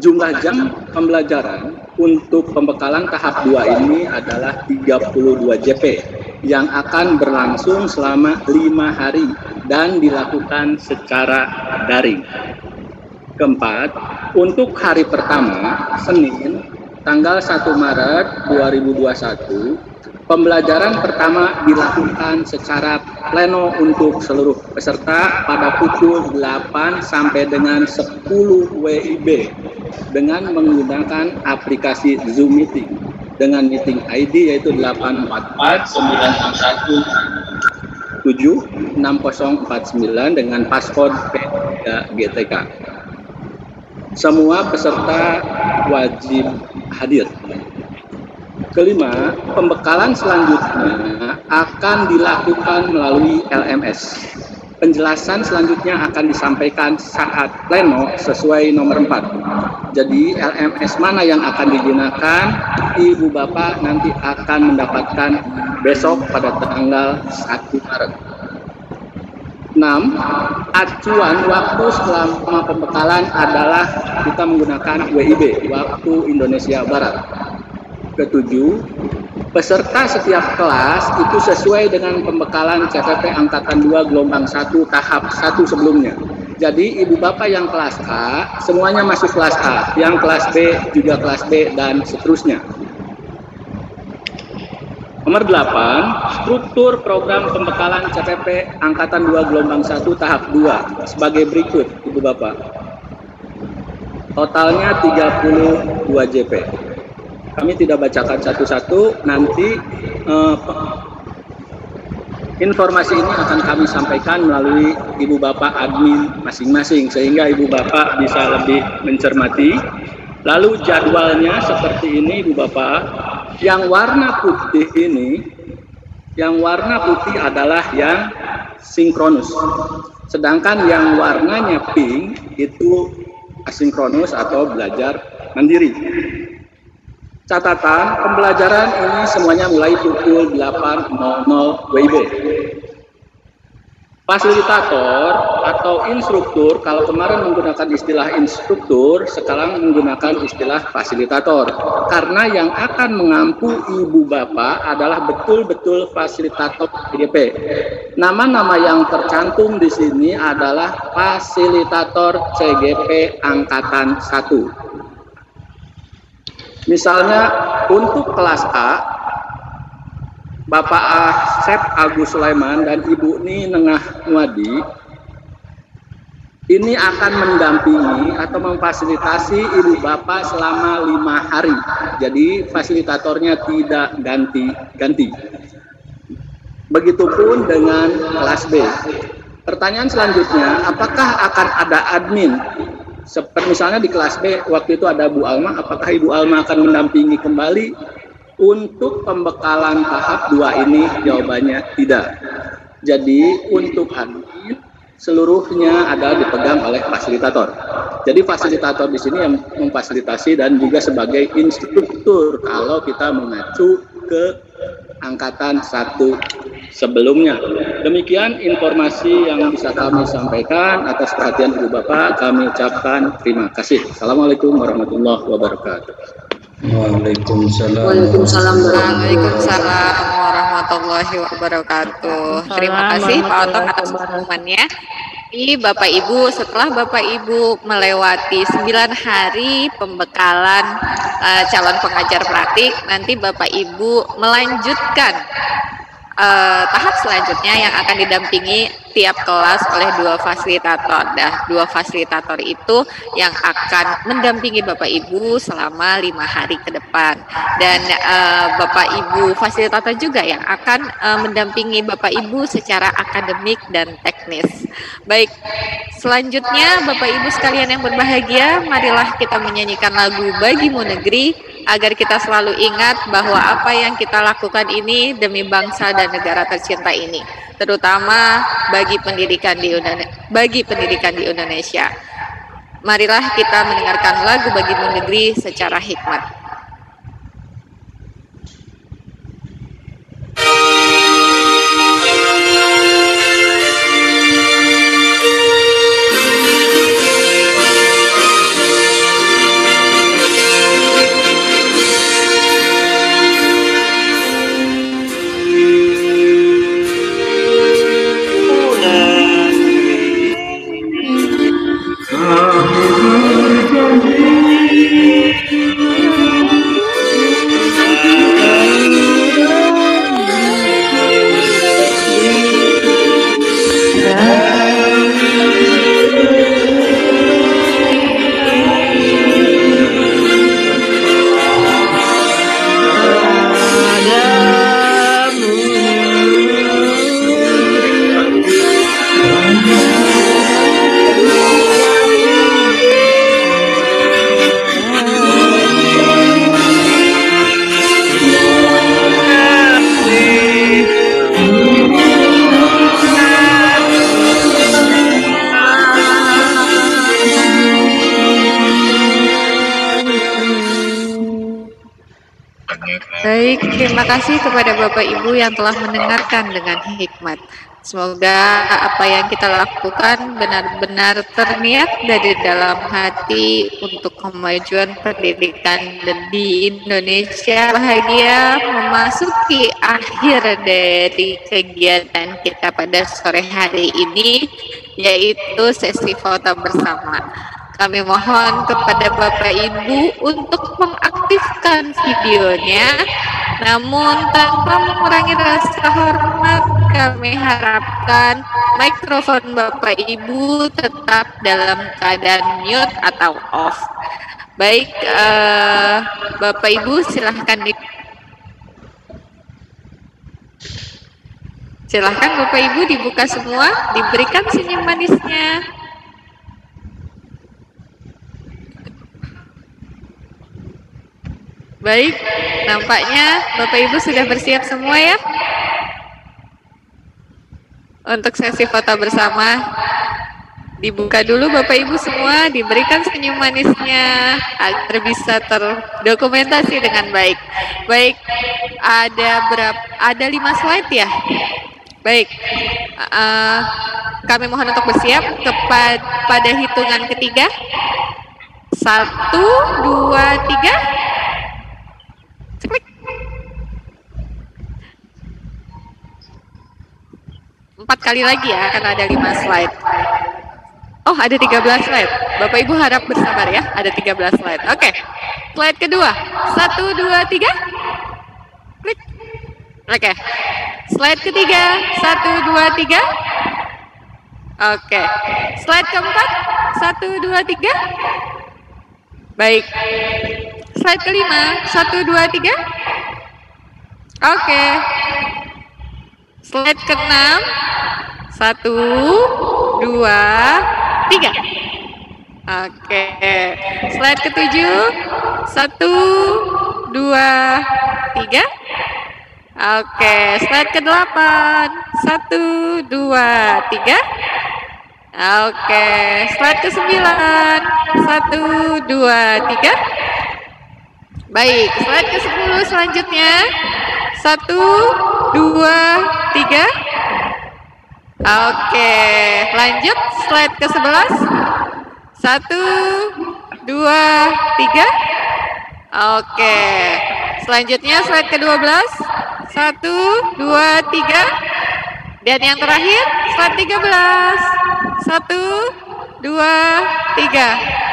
J: jumlah jam pembelajaran untuk pembekalan tahap 2 ini adalah 32 JP yang akan berlangsung selama 5 hari dan dilakukan secara daring. Keempat, untuk hari pertama, Senin, tanggal 1 Maret 2021, pembelajaran pertama dilakukan secara pleno untuk seluruh peserta pada pukul 8 sampai dengan 10 WIB dengan menggunakan aplikasi Zoom Meeting dengan meeting ID yaitu 844-961-76049 dengan password P3GTK. Semua peserta wajib hadir. Kelima, pembekalan selanjutnya akan dilakukan melalui LMS. Penjelasan selanjutnya akan disampaikan saat pleno sesuai nomor 4. Jadi LMS mana yang akan digunakan, Ibu Bapak nanti akan mendapatkan besok pada tanggal 1 Maret. 6. Acuan waktu selama pembekalan adalah kita menggunakan WIB, waktu Indonesia Barat. Ketujuh, peserta setiap kelas itu sesuai dengan pembekalan CPP Angkatan 2 Gelombang 1 tahap 1 sebelumnya. Jadi Ibu Bapak yang kelas A, semuanya masuk kelas A, yang kelas B juga kelas B, dan seterusnya. Nomor 8, struktur program pembekalan CPP Angkatan 2 Gelombang 1 tahap 2 sebagai berikut, Ibu Bapak. Totalnya 32 JP. Kami tidak bacakan satu-satu, nanti informasi ini akan kami sampaikan melalui Ibu Bapak admin masing-masing, sehingga Ibu Bapak bisa lebih mencermati. Lalu jadwalnya seperti ini Ibu Bapak, yang warna putih ini, yang warna putih adalah yang sinkronus. Sedangkan yang warnanya pink itu asinkronus atau belajar mandiri. Catatan, pembelajaran ini semuanya mulai pukul 8.00 WIB. Fasilitator atau instruktur, kalau kemarin menggunakan istilah instruktur, sekarang menggunakan istilah fasilitator. Karena yang akan mengampu Ibu Bapak adalah betul-betul fasilitator CGP. Nama-nama yang tercantum di sini adalah fasilitator CGP Angkatan 1. Misalnya untuk kelas A, Bapak Asep Agus Sulaiman dan Ibu Ni Nengah Nuadi ini akan mendampingi atau memfasilitasi Ibu Bapak selama 5 hari. Jadi fasilitatornya tidak ganti-ganti. Begitupun dengan kelas B. Pertanyaan selanjutnya, apakah akan ada admin? Seperti misalnya di kelas B, waktu itu ada Bu Alma, apakah Ibu Alma akan mendampingi kembali? Untuk pembekalan tahap 2 ini jawabannya tidak. Jadi untuk admin seluruhnya adalah dipegang oleh fasilitator. Jadi fasilitator di sini yang memfasilitasi dan juga sebagai instruktur kalau kita mengacu ke Angkatan 1 sebelumnya. Demikian informasi yang bisa kami sampaikan. Atas perhatian Ibu Bapak, kami ucapkan terima kasih. Assalamualaikum warahmatullahi wabarakatuh.
K: Waalaikumsalam.
A: Waalaikumsalam warahmatullahi wabarakatuh. Terima kasih Pak Oto atas pengumumannya. Bapak Ibu, setelah Bapak Ibu melewati 9 hari pembekalan calon pengajar praktik, nanti Bapak Ibu melanjutkan tahap selanjutnya yang akan didampingi tiap kelas oleh 2 fasilitator. Nah, 2 fasilitator itu yang akan mendampingi Bapak Ibu selama 5 hari ke depan. Dan Bapak Ibu fasilitator juga yang akan mendampingi Bapak Ibu secara akademik dan teknis. Baik, selanjutnya Bapak Ibu sekalian yang berbahagia, marilah kita menyanyikan lagu Bagimu Negeri agar kita selalu ingat bahwa apa yang kita lakukan ini demi bangsa dan negara tercinta ini, terutama bagi pendidikan di Indonesia. Marilah kita mendengarkan lagu Bagimu Negeri secara hikmat. Baik, terima kasih kepada Bapak Ibu yang telah mendengarkan dengan hikmat. Semoga apa yang kita lakukan benar-benar terniat dari dalam hati untuk kemajuan pendidikan di Indonesia. Bahagia memasuki akhir dari kegiatan kita pada sore hari ini, yaitu sesi foto bersama. Kami mohon kepada Bapak Ibu untuk mengaktifkan videonya, namun tanpa mengurangi rasa hormat, kami harapkan mikrofon Bapak Ibu tetap dalam keadaan mute atau off. Baik, Bapak Ibu silahkan silahkan Bapak Ibu dibuka semua, diberikan senyum manisnya. Baik, nampaknya Bapak Ibu sudah bersiap semua ya untuk sesi foto bersama. Dibuka dulu Bapak Ibu semua, diberikan senyum manisnya agar bisa terdokumentasi dengan baik. Baik, ada 5 slide ya. Baik, kami mohon untuk bersiap pada hitungan ketiga. 1, 2, 3. Klik. 4 kali lagi ya, akan ada 5 slide. Oh, ada 13 slide. Bapak Ibu harap bersabar ya, ada 13 slide. Oke, slide kedua. 1, 2, 3. Klik. Oke, slide ketiga. 1, 2, 3. Oke, slide keempat. 1, 2, 3. Baik. Slide kelima, 1, 2, 3. Oke. Slide ke-6, 1, 2, 3. Oke. Slide ke-7, 1, 2, 3. Oke. Slide ke-8, 1, 2, 3. Oke. Slide ke-9, 1, 2, 3. Baik, slide ke-10 selanjutnya. 1, 2, 3. Oke, lanjut slide ke-11. 1, 2, 3. Oke, selanjutnya slide ke-12. 1, 2, 3. Dan yang terakhir slide 13. 1, 2, 3.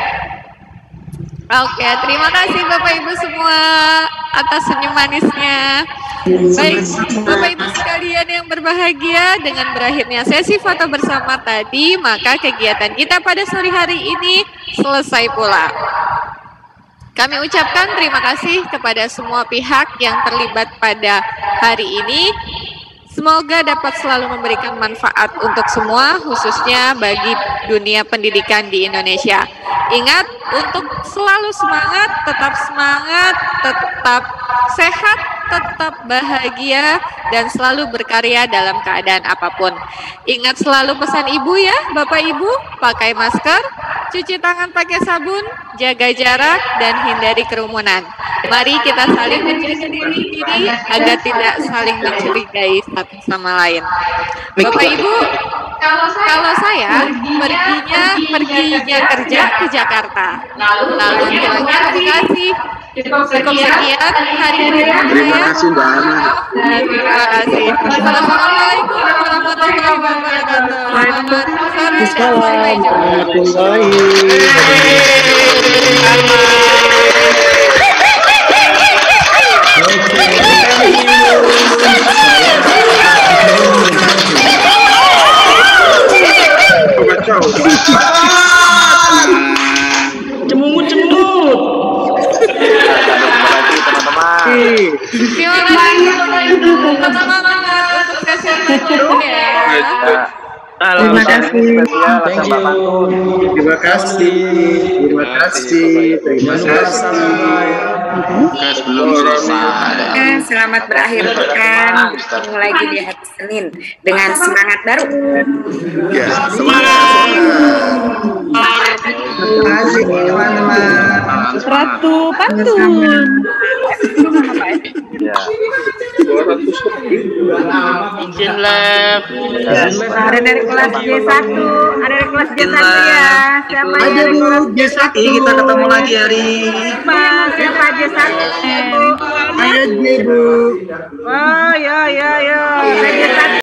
A: Oke, terima kasih Bapak Ibu semua atas senyum manisnya. Baik, Bapak Ibu sekalian yang berbahagia, dengan berakhirnya sesi foto bersama tadi, maka kegiatan kita pada sore hari ini selesai pula. Kami ucapkan terima kasih kepada semua pihak yang terlibat pada hari ini. Semoga dapat selalu memberikan manfaat untuk semua, khususnya bagi dunia pendidikan di Indonesia. Ingat untuk selalu semangat, tetap sehat, tetap bahagia, dan selalu berkarya dalam keadaan apapun. Ingat selalu pesan Ibu ya, Bapak Ibu, pakai masker, cuci tangan pakai sabun, jaga jarak, dan hindari kerumunan. Mari kita saling menjaga diri agar tidak saling mencurigai satu sama lain. Bapak Ibu, kalau saya perginya kerja ke Jakarta, lalu pulangnya ke Bekasi. Cukup sekian hari ini.
L: Terima kasih Mbak Ana.
A: Terima kasih. Assalamualaikum warahmatullahi wabarakatuh. Selamat sore dan sampai
L: Cemut.
A: Terima kasih untuk semangat untuk sesi berikutnya.
L: Terima kasih. Terima kasih.
I: Belum selesai.
M: Selamat berakhir pekan. Ketemu lagi di hari Senin dengan semangat baru.
L: Ya, semangat. Terima kasih teman-teman.
C: Ratu Pantun.
L: Ya. 200 lebih.
I: Izin live.
C: Ada dari kelas J1, ada dari kelas J1 ya. Siapa yang dari kelas
L: J1? Kita ketemu lagi hari.
C: Siapa J1?
L: Ayo J, Bu.
C: Oh, yo. J1.